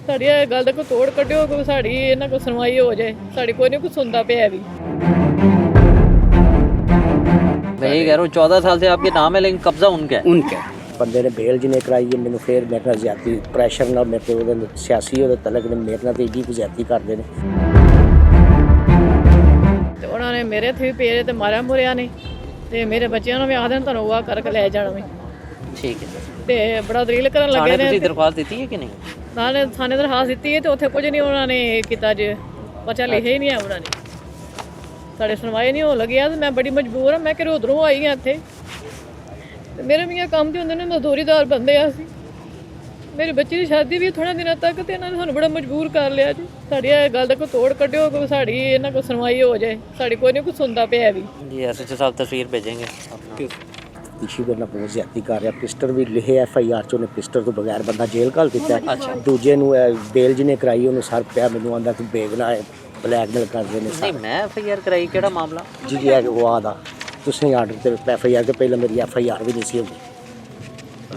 ਸਾਡੀ ਇਹ ਗੱਲ ਦਾ ਕੋਈ ਤੋੜ ਕੱਢਿਓ, ਕੋਈ ਸਾਡੀ ਇਹਨਾਂ ਕੋਲ ਸੁਣਵਾਈ ਹੋ ਜਾਏ। ਸਾਡੀ ਕੋਈ ਨਹੀਂ ਕੋਈ ਸੁਣਦਾ ਪਿਆ ਵੀ। मैं ये कह रहा हूँ 14 साल से आपके नाम है लेकिन कब्जा उनका है। उनका बंदे ने बेल जिन्हें कराई है मैंने फिर मेरे नाल ज्यादती प्रैशर नाल मेरे ते ओहदे सियासी ओहदे तलक ने मेरे नाल ते एडी कोई ज्यादती करदे ने ਤੇ ਉਹਨਾਂ ਨੇ ਮੇਰੇ ਹੱਥ ਵੀ ਪੇਰੇ ਤੇ ਮਾਰਿਆ ਮੁਰਿਆ ਨੇ ਤੇ ਮੇਰੇ ਬੱਚਿਆਂ ਨੂੰ ਵੀ ਆਖਦੇ ਨੇ ਤੁਹਾਨੂੰ ਉਹ ਕਰਕੇ ਲੈ ਜਾਣਾ ਵੀ। ठीक है। ਤੇ ਬੜਾ ਦਲੀਲ ਕਰਨ ਲੱਗੇ थाने ਨੇ। तुसी दरख्वास्त दी है कि नहीं? ਥਾਣੇ ਦਰਖਾਸਤ ਦਿੱਤੀ ਹੈ ਤੇ ਉੱਥੇ ਕੁਝ ਨਹੀਂ ਉਹਨਾਂ ਨੇ ਕੀਤਾ। ਜੇ ਪਰਚਾ ਲਿਖਿਆ ਹੀ ਨਹੀਂ ਹੈ ਉਹਨਾਂ ਨੇ, ਸਾਡੇ ਸੁਣਵਾਈ ਨਹੀਂ ਹੋ ਲੱਗਿਆ ਤੇ ਮੈਂ ਬੜੀ ਮਜਬੂਰ ਹਾਂ। ਮੈਂ ਕਿਹੜੇ ਉਧਰੋਂ ਆਈ ਹਾਂ ਇੱਥੇ ਤੇ ਮੇਰੇ ਮੀਆਂ ਕੰਮ ਤੇ ਹੁੰਦੇ ਨੇ, ਮਜ਼ਦੂਰੀਦਾਰ ਬੰਦੇ ਆ ਅਸੀਂ। ਮੇਰੇ ਬੱਚੇ ਦੀ ਸ਼ਾਦੀ ਵੀ ਥੋੜ੍ਹਾ ਦਿਨਾਂ ਤੱਕ ਤੇ ਇਹਨਾਂ ਨੇ ਸਾਨੂੰ ਬੜਾ ਮਜਬੂਰ ਕਰ ਲਿਆ ਜੀ। ਸਾਡੀ ਇਹ ਗੱਲ ਦਾ ਕੋਈ ਤੋੜ ਕੱਢਿਓ, ਕੋਈ ਸਾਡੀ ਇਹਨਾਂ ਕੋਲ ਸੁਣਵਾਈ ਹੋ ਜਾਏ। ਸਾਡੀ ਕੋਈ ਨਹੀਂ ਕੋਈ ਸੁਣਦਾ ਪਿਆ ਵੀ। जी SHO साहब तस्वीर भेजेंगे अपना। इशू करना बहुत ज्यादती कर रहा पिस्टर भी लिखे FIR च ਉਹਨੇ ਪਿਸਟਰ ਤੋਂ ਬਗੈਰ ਬੰਦਾ ਜੇਲ੍ਹ ਘੱਲ ਦਿੱਤਾ। ਦੂਜੇ ਨੂੰ ਬੇਲ ਜਿਹਨੇ ਕਰਾਈ ਉਹਨੂੰ ਸਰ ਪਿਆ ਮੈਨੂੰ ਆਂਦਾ ਤੂੰ ਬੇਗਨਾ ਹੈ, ਬਲੈਕਮੇਲ ਕਰਦੇ ਨੇ। नहीं मैं FIR कराई केड़ा मामला? ਜੀ ਜੀ ਉਹ ਆਦਾ ਤੁਸੀਂ ਆਰਡਰ ਤੇ FIR ਤੋਂ ਪਹਿਲਾਂ ਮੇਰੀ FIR ਵੀ ਨਹੀਂ ਸੀ ਹੁੰਦੀ।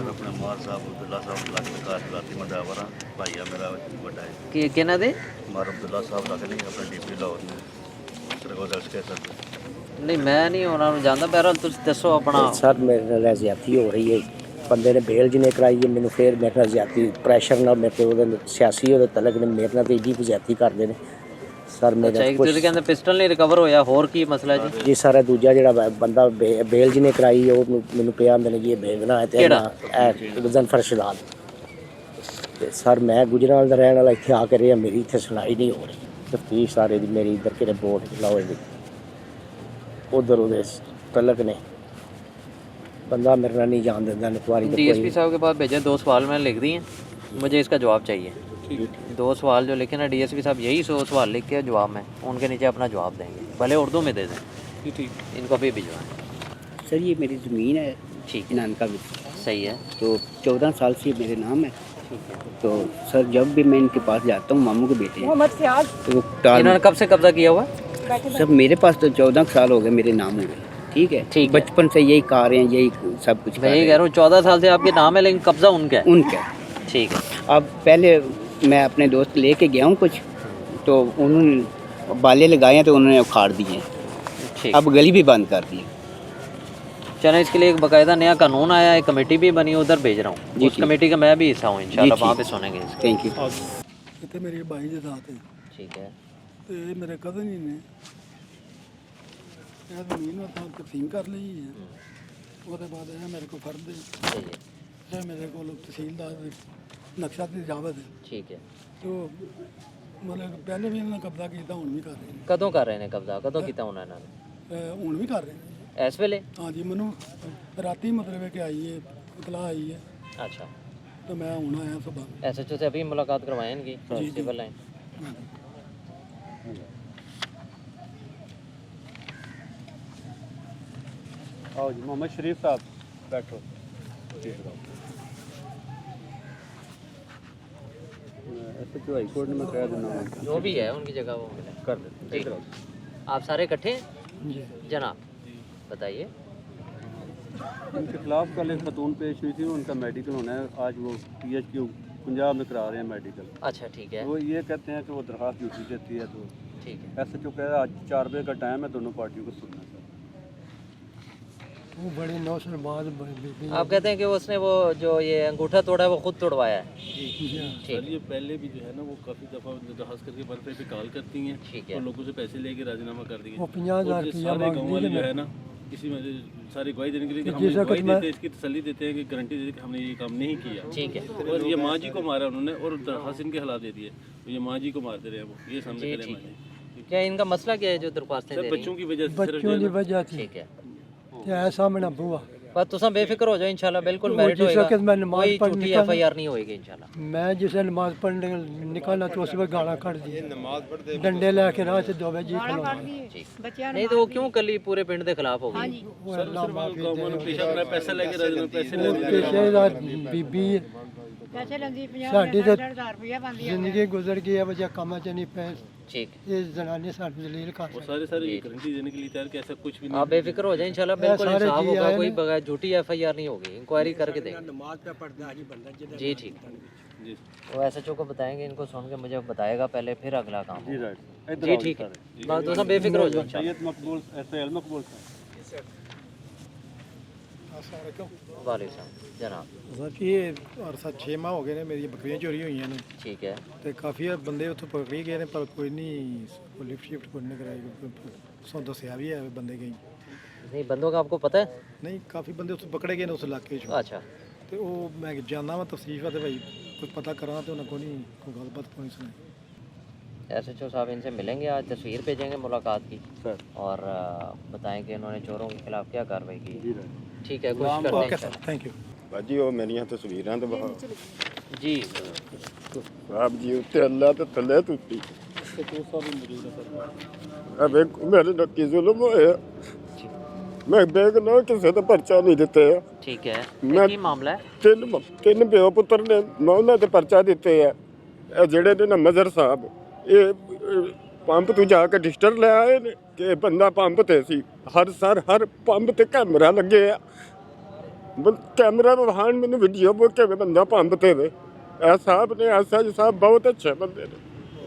अपने मार साहब अब्दुल्ला साहब लग कार चलाती मैं ड्राइवर हाँ भाई है मेरा बड़ा है कि केना दे? मार अब्दुल्ला साहब लग नहीं अपने DP लाहौर में तेरे को दर्ज कह सकते नहीं मैं नहीं ਉਹਨਾਂ ਨੂੰ ਜਾਣਦਾ। ਬਹਿਰਹਾਲ ਤੁਸੀਂ ਦੱਸੋ ਆਪਣਾ। ਸਰ ਮੇਰੇ ਨਾਲ ਜ਼ਿਆਦਤੀ ਹੋ ਰਹੀ ਹੈ। ਬੰਦੇ ਨੇ ਬੇਲ ਜਿਹਨੇ ਕਰਾਈ ਹੈ ਮੈਨੂੰ ਫਿਰ ਮੇਰੇ ਨਾਲ ਜ਼ਿਆਦਤੀ ਪ੍ਰੈਸ਼ਰ ਨਾਲ ਮੇਰੇ ਤੇ ਉਹਦੇ ਸਿਆਸੀ ਉਹਦੇ ਤਲਕ ਨੇ ਮੇਰੇ ਨਾਲ ਤੇ ਏਡੀ ਕੁ ਜ਼ਿਆਦਤੀ ਕਰਦੇ ਨੇ ਸਰ। ਅੱਛਾ ਮੇਰੇ ਇੱਕ ਤੁਸੀਂ ਕਹਿੰਦੇ ਪਿਸਟਲ ਨਹੀਂ ਰਿਕਵਰ ਹੋਇਆ, ਹੋਰ ਕੀ ਮਸਲਾ ਜੀ? ਜੀ ਸਰ ਦੂਜਾ ਜਿਹੜਾ ਬੰਦਾ ਬੇਲ ਜਿਹਨੇ ਕਰਾਈ ਹੈ ਉਹ ਮੈਨੂੰ ਪਿਆ ਹੁੰਦੇ ਨੇ ਜੀ ਇਹ ਬੇਗਨਾ ਹੈ ਤੇ ਜ਼ਨਫਰ ਸ਼ਦਾਦ ਤੇ ਸਰ ਮੈਂ ਗੁਜਰਾਲ ਦਾ ਰਹਿਣ ਵਾਲਾ ਇੱਥੇ ਆ ਕੇ ਰਿਹਾ, ਮੇਰੀ ਇੱਥੇ ਸੁਣਾਈ ਨਹੀਂ ਹੋ ਰਹੀ। ਤਫਤੀਸ਼ ਸਾਰੇ ਦੀ ਮੇਰੀ ਇੱਧਰ ਕਿਹੜੇ ਬੋਰਡ ਲਾਓ ਜੀ उधर उधर तलक ने बंदा मेरे नाल नहीं जान देता नटवारी। DSP साहब के पास भेजे, 2 सवाल मैंने लिख दिए, मुझे इसका जवाब चाहिए। 2 सवाल जो लिखे ना DSP साहब, यही 100 सवाल लिख के जवाब में उनके नीचे अपना जवाब देंगे, भले उर्दू में दे दें। ठीक, इनको भी भिजवाएं। सर ये मेरी ज़मीन है ठीक, नानका में, सही है। तो 14 साल से मेरे नाम है। तो सर जब भी मैं इनके पास जाता हूँ, मामू के बेटे हैं, तो वो इन्होंने कब से कब्जा किया हुआ? सब मेरे पास तो 14 साल हो गए मेरे नाम हुए। ठीक है, ठीक है। बचपन से यही कार हैं, यही सब कुछ। मैं ये कह रहा हूँ 14 साल से आपके नाम है लेकिन कब्जा उनका है। उनका। ठीक है। अब पहले मैं अपने दोस्त लेके गया हूँ कुछ, तो उन्होंने बाले लगाए हैं तो उन्होंने उखाड़ दिए हैं। ठीक, अब गली भी बंद कर दी है। चलो इसके लिए एक बाकायदा नया कानून आया है, कमेटी भी बनी, उधर भेज रहा हूँ। उस कमेटी का मैं भी हिस्सा हूँ इंशाल्लाह, वहाँ पे सुनेंगे इसको। Thank you. ਇੱਥੇ ਮੇਰੇ ਭਾਈ ਦੇ ਸਾਥ ਹੈ ठीक है। ਤੇ ਇਹ ਮੇਰੇ ਕਜ਼ਨ ਹੀ ਨੇ। ਇਹ ਜ਼ਮੀਨ ਨੂੰ ਤਾਂ ਤਕਸੀਮ ਕਰ ਲਈ ਹੈ। ਉਹਦੇ ਬਾਅਦ ਇਹ ਮੇਰੇ ਕੋਲ ਫਰਦ ਹੈ, सही है। ਇਹ ਮੇਰੇ ਕੋਲ ਤਹਿਸੀਲਦਾਰ ਦੇ ਨਕਸ਼ਾ ਤੇ ਜਾਵਦ ਹੈ। ठीक है। तो ਮਤਲਬ ਪਹਿਲੇ ਵੀ ਇਹਨਾਂ ਨੇ ਕਬਜ਼ਾ ਕੀਤਾ, ਹੁਣ ਵੀ ਕਰ ਰਹੇ ਨੇ। कदों कर रहे हैं कब्जा, कदों किया उन्होंने इन्होंने? ਹੁਣ ਵੀ ਕਰ ਰਹੇ ਨੇ। इस वेले? ਹਾਂਜੀ ਮੈਨੂੰ ਰਾਤੀ ਮਤਲਬ ਹੈ ਕਿ ਆਈ ਹੈ ਇਤਲਾਹ ਆਈ ਹੈ अच्छा, तो मैं ਹੁਣ ਆਇਆ ਸੁਬਾਹ। SHO से अभी मुलाकात करवाएं इनकी सिविल लाइन। आओ जी मोहम्मद शरीफ साहब बैठो। SHO हाई कोर्ट ने मैं कह देना जो भी है उनकी जगह वो मिले। कर देते। ठीक। आप सारे इकट्ठे हैं जनाब, बताइए। उनके खिलाफ कल एक खतून पेश हुई थी, उनका मेडिकल होना है आज, वो PHQ पंजाब में करा रहे हैं मेडिकल। अच्छा ठीक है। वो ये कहते हैं कि वो दरख्वास्त झूठी देती है, तो ठीक है। SHO कह रहा है आज 4 बजे का टाइम है, दोनों पार्टियों को सुनना है। वो बड़ी नौशरबाज बीबी आप कहते हैं कि उसने वो जो ये अंगूठा तोड़ा है वो खुद तोड़वाया है। सर ये पहले भी जो है ना वो काफ़ी दफ़ा दरखास्त करके बर्फे पे कॉल करती हैं ठीक है। और लोगों से पैसे लेके राजीनामा कर दिए। वो 50,000 और ये रुपया सारे गाँव वाले मांगती जो है है ना इसी में सारी गवाही देने के लिए कि कि हम जैसा गवाही कुछ मैं- देते हैं, इसकी तसल्ली देते हैं कि गारंटी देते हैं कि हमने ये काम नहीं किया। ठीक है। और ये माँ जी को मारा उन्होंने और दरखास्त इनके हालात दे दिए, तो ये माँ जी को मारते रहे वो, ये सामने जी, खड़े ठीक माँ जी। क्या इनका मसला क्या है जो दरख्वास्तें दे सर रही बच्चों हैं? की वजह से सिर्फ जो बच्चों है की ना- वजह थी ठीक है। ते ऐ सामने बुआ बस तुम बेफिक्र हो जाओ इंशाल्लाह, बिल्कुल वो मेरिट जिस होएगा, वक्त मैं नमाज कोई पढ़ झूठी निकला- FIR नहीं होएगी इंशाल्लाह। मैं जिसे नमाज पढ़ने निकाला तो उस वक्त गाना कट दी, डंडे लेके राह से दो बजे खड़ा नहीं तो वो क्यों कली पूरे पिंड के खिलाफ हो गई? वो अल्लाह माफी गाँव वालों ने पेशा बनाया, पैसे लेके राजीनामा पैसे ले दिए। पेशेदार बीबी ਸਾਡੀ ਤਾਂ ਜ਼ਿੰਦਗੀ ਗੁਜ਼ਰ ਗਈ ਹੈ ਵਜ੍ਹਾ ਕੰਮਾਂ 'ਚ ਨਹੀਂ ਪਏ ठीक ਇਹ ਜ਼ਨਾਨੀ ਸਾਨੂੰ ਜ਼ਲੀਲ ਕਰ वो सारे सारे गारंटी देने के लिए तैयार कि ऐसा कुछ भी आप बेफिक्र हो जाए इंशाल्लाह बिल्कुल सारे इंसाफ जी होगा आए कोई ने। बगैर झूठी एफआईआर नहीं होगी इंक्वायरी करके देंगे जी ठीक जी वो एसएचओ को बताएंगे इनको सुन के मुझे बताएगा पहले फिर अगला काम जी राइट जी ठीक है बात तो सब बेफिक्र हो जाओ इंशाल्लाह। सैयद मकबूल एसएल मकबूल वालेकुम सलाम जनाब ਸਰ ਜੀ ਇਹ ਅਰਸਾ 6 ਮਾਹ ਹੋ ਗਏ ਨੇ ਮੇਰੀਆਂ ਬੱਕਰੀਆਂ ਚੋਰੀ ਹੋਈਆਂ ਨੇ ठीक है ਤੇ ਕਾਫੀ ਬੰਦੇ ਉੱਥੋਂ ਪਕੜੀ ਗਏ ਨੇ ਪਰ ਕੋਈ ਨਹੀਂ ਕੋਈ ਲਿਫਟ ਸ਼ਿਫਟ ਕੋਈ ਨਹੀਂ ਕਰਾਈ ਸੋ ਦੱਸਿਆ ਵੀ ਹੈ ਬੰਦੇ ਗਈ नहीं बंदों का आपको पता है ਨਹੀਂ ਕਾਫੀ ਬੰਦੇ ਉੱਥੋਂ ਪਕੜੇ ਗਏ ਨੇ ਉਸ ਇਲਾਕੇ 'ਚੋਂ अच्छा ਤੇ ਉਹ ਮੈਂ ਜਾਣਾ ਵਾ ਤਫਸੀਸ਼ ਵਾ ਤੇ ਭਾਈ ਕੋਈ ਪਤਾ ਕਰਾਂ ਤੇ ਉਹਨਾਂ ਕੋਈ ਨਹੀਂ ਕੋਈ ਗੱਲਬਾਤ ਕੋਈ ਸੁਣੀ एसएचओ साहब इनसे मिलेंगे आज तस्वीर भेजेंगे मुलाकात की और बताएंगे इन्होंने चोरों के खिलाफ क्या कार्रवाई की जी राइट ठीक है कुछ करते हैं ਓਕੇ ਸਰ ਥੈਂਕ ਯੂ ਭਾਜੀ ਉਹ ਮੇਰੀਆਂ ਤਸਵੀਰਾਂ ਤੇ ਬਹਾ जी ਆਪ ਜੀ ਉੱਤੇ ਅੱਲਾ ਤੇ ਥੱਲੇ ਤੁਸੀਂ ਆ ਵੇਖੋ ਮੇਰੇ ਨਾਲ ਕੀ ਜ਼ੁਲਮ ਹੋਇਆ ਮੈਂ ਬੇਗਨਾ ਕਿਸੇ ਦਾ ਪਰਚਾ ਨਹੀਂ ਦਿੱਤੇ ਆ ठीक है मैं- की मामला है ਤਿੰਨ ਪਿਓ ਪੁੱਤਰ ਨੇ ਮੈਂ ਉਹਨਾਂ ਦੇ ਪਰਚਾ ਦਿੱਤੇ ਆ ਇਹ ਜਿਹੜੇ ਨੇ ਨਾ ਮਜ਼ਰ ਸਾਹਿਬ ਇਹ ਪੰਪ ਤੋਂ ਜਾ ਕੇ ਰਜਿਸਟਰ ਲੈ ਆਏ ਨੇ ਕਿ ਇਹ ਬੰਦਾ ਪੰਪ ਤੇ ਸੀ ਹਰ ਪੰਪ ਤੇ ਕੈਮਰਾ ਲੱਗੇ ਆ ਕੈਮਰਾ ਵਿਖਾਣ ਮੈਨੂੰ ਵੀਡੀਓ ਬੋ ਕੇ ਬੰਦਾ ਪੰਪ ਤੇ ਵੇ ਇਹ ਸਾਹਿਬ ਨੇ ਐਸਐਚ ਸਾਹਿਬ ਬਹੁਤ ਅੱਛੇ ਬੰਦੇ ਨੇ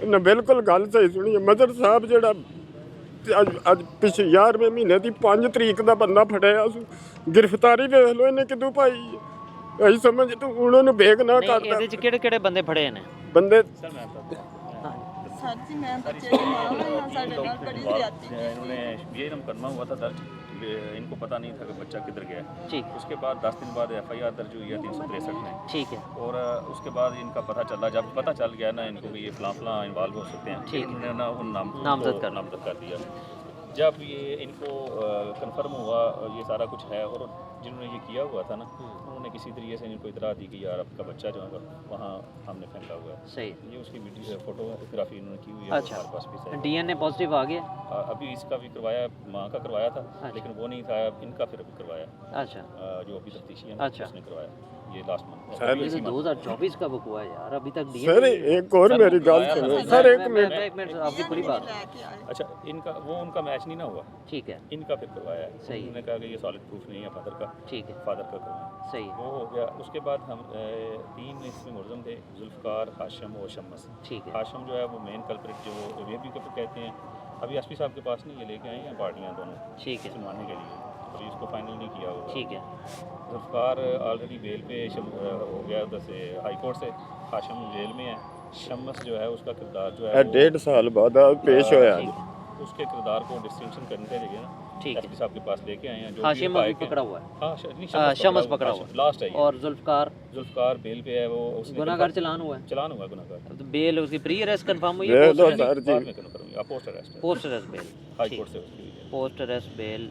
ਇਹਨੇ ਬਿਲਕੁਲ ਗੱਲ ਸਹੀ ਸੁਣੀ ਹੈ। ਮਜ਼ਰ ਸਾਹਿਬ ਜਿਹੜਾ ਤੇ ਅੱਜ ਪਿਛੇ 11ਵੇਂ ਮਹੀਨੇ ਦੀ 5 ਤਰੀਕ ਦਾ ਬੰਦਾ ਫੜਿਆ ਸੀ ਗ੍ਰਿਫਤਾਰੀ ਵੇਖ ਲਓ ਇਹਨੇ ਕਿਦੋਂ ਪਾਈ ਅਸੀਂ ਸਮਝ ਤੂੰ ਉਹਨਾਂ ਨੂੰ ਬੇਗ ਨਾ नहीं ਕਰਦਾ ਇਹਦੇ ਚ ਕਿਹੜੇ ਬੰਦੇ ਫੜੇ ਨੇ ਬੰਦੇ सर जी मैं बच्चे की माँ हूँ ना साढ़े नाल बड़ी ज्यादती की इन्होंने ये मुकदमा हुआ था दर्ज, इनको पता नहीं था कि बच्चा किधर गया। ठीक उसके बाद 10 दिन बाद एफआईआर दर्ज हुई है 363 में, ठीक है और उसके बाद इनका पता चला, जब पता चल गया ना इनको कि ये फलां इन्वॉल्व हो सकते हैं, ठीक है। इन्होंने ना उन नामजद नामजद कर दिया। जब ये इनको कंफर्म हुआ ये सारा कुछ है, और जिन्होंने ये किया हुआ था ना उन्होंने किसी तरीके से इनको इतला दी कि यार आपका बच्चा जो है वहाँ हमने फेंका हुआ है। सही ये उसकी वीडियो फोटोग्राफी इन्होंने की हुई है, अच्छा। हमारे पास भी सही। डीएनए पॉजिटिव आ गया अभी इसका भी करवाया, माँ का करवाया था, अच्छा। लेकिन वो नहीं था, इनका फिर अभी करवाया, अच्छा जो अभी तफ्तीशी है ना, अच्छा। उसने करवाया ये लास्ट मंथ। ये तो 2024 का बुक हुआ है यार, अभी तक सर एक और मेरी गल सुनो सर एक मिनट एक मिनट आपकी पूरी बात लेके आए अच्छा, इनका वो उनका मैच नहीं ना हुआ, ठीक है इनका फिर करवाया है। सही। उन्होंने कहा कि ये सॉलिड प्रूफ नहीं है फादर का, ठीक है फादर का करवाया, सही है वो हो गया। उसके बाद हम 3 इसमें मुलज़म थे, जुल्फ़कार, हाशिम और शम्मस। ठीक है हाशिम जो है वो मेन कल्प्रिट जो रेप के कहते हैं, अभी एसपी साहब के पास नहीं, ये लेके आए हैं पार्टियाँ दोनों ठीक है सुनवाने के लिए, अभी इसको फाइनल नहीं किया हुआ। ठीक है जुल्फ़कार ऑलरेडी बेल पे हो गया उधर से हाई कोर्ट से, हाशिम जेल में है। शम्मस जो है उसका किरदार जो है वो, 1.5 साल बाद पेश होया उसके किरदार को डिस्टिंक्शन करने के लिए ना ठीक है एसपी साहब के पास लेके आए हैं। जो हाशिम भी अभी पकड़ा हुआ है हाँ शम्मस पकड़ा हुआ है लास्ट है ये। और जुल्फकार जुल्फ़कार बेल पे है, वो उसने गुनाहगार चलान हुआ है चलान हुआ गुनाहगार, तो बेल उसकी प्री अरेस्ट कंफर्म हुई दे है दो सर जी बाद में कन्फर्म हुई, post arrest post arrest bell high court से उसकी हुई है। Post arrest bell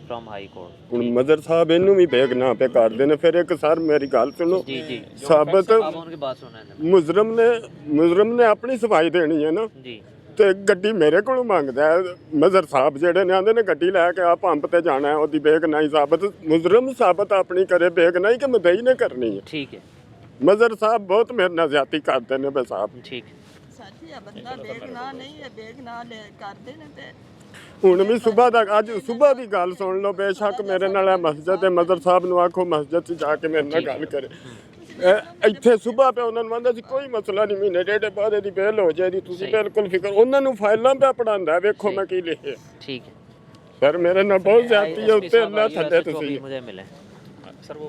from high court ਹੁਣ ਮਦਰ ਸਾਹਿਬ ਇਹਨੂੰ ਵੀ ਬੇਗ ਨਾ ਪੇ ਕਰਦੇ ਨੇ ਫਿਰ ਇੱਕ ਸਰ ਮੇਰੀ ਗੱਲ ਸੁਣੋ जी जी ਸਾਬਤ आप उनकी बात सुना है ਮੁਜਰਮ ਨੇ ਆਪਣੀ ਸਫਾਈ ਦੇਣੀ ਹੈ ਨਾ जी ਤੇ ਗੱਡੀ ਮੇਰੇ ਕੋਲੋਂ ਮੰਗਦਾ ਹੈ ਮਜ਼ਰ ਸਾਹਿਬ ਜਿਹੜੇ ਨੇ ਆਂਦੇ ਨੇ ਗੱਡੀ ਲੈ ਕੇ ਆ ਪੰਪ ਤੇ ਜਾਣਾ ਹੈ ਉਹਦੀ ਬੇਗ ਨਹੀਂ ਸਾਬਤ ਮੁਜਰਮ ਸਾਬਤ ਆਪਣੀ ਕਰੇ ਬੇਗ ਨਹੀਂ ਕਿ ਮਦਈ ਨੇ ਕਰਨੀ ਹੈ ठीक है ਮਜ਼ਰ ਸਾਹਿਬ ਬਹੁਤ ਮੇਰੇ ਨਾਲ ਜ਼ਿਆਦਤੀ ਕਰਦੇ ਨੇ ਬੇ ਸਾਹਿਬ ठीक सर जी ये बंदा बेगना नहीं है, बेगना ले करते ने ते ਹੁਣ ਵੀ ਸਵੇਰ ਦਾ ਅੱਜ ਸਵੇਰ ਦੀ ਗੱਲ ਸੁਣ ਲਓ ਬੇਸ਼ੱਕ ਮੇਰੇ ਨਾਲ ਇਹ ਮਸਜਿਦ ਹੈ ਮਜ਼ਰ ਸਾਹਿਬ ਨੂੰ ਆਖੋ ਮਸਜਿਦ 'ਚ ਜਾ ਕੇ ਮੇਰੇ ਨਾਲ ਗੱਲ ਕਰੇ ਇੱਥੇ ਸਵੇਰ ਪਿਆ ਉਹਨਾਂ ਨੂੰ ਆਂਦਾ ਸੀ ਕੋਈ ਮਸਲਾ ਨਹੀਂ ਮਹੀਨੇ ਡੇਢੇ ਬਾਅਦ ਇਹਦੀ ਬੇਲ ਹੋ ਜਾਏਗੀ ਤੁਸੀਂ ਬਿਲਕੁਲ ਫਿਕਰ ਉਹਨਾਂ ਨੂੰ ਫਾਈਲਾਂ ਪਿਆ ਪੜਾਉਂਦਾ ਵੇਖੋ ਮੈਂ ਕੀ ਲਿਖਿਆ ठीक है ਸਰ ਮੇਰੇ ਨਾਲ ਬਹੁਤ ਜ਼ਿਆਦਤੀ ਹੈ ਉੱਤੇ ਅੱਲਾ ਥੱਲੇ ਤੁਸੀਂ मुझे मिले सर वो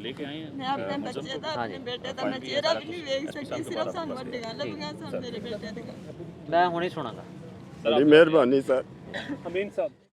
लेके आए हैं मैं अपने बच्चे दा अपने बेटे दा मैं चेहरा भी नहीं देख सकती, सिर्फ सानू वड्डियां लभीਆਂ सन मेरे बेटे दी। मैं हुणे सुनांगा ਬੜੀ ਮਿਹਰਬਾਨੀ ਸਰ अमीन साहब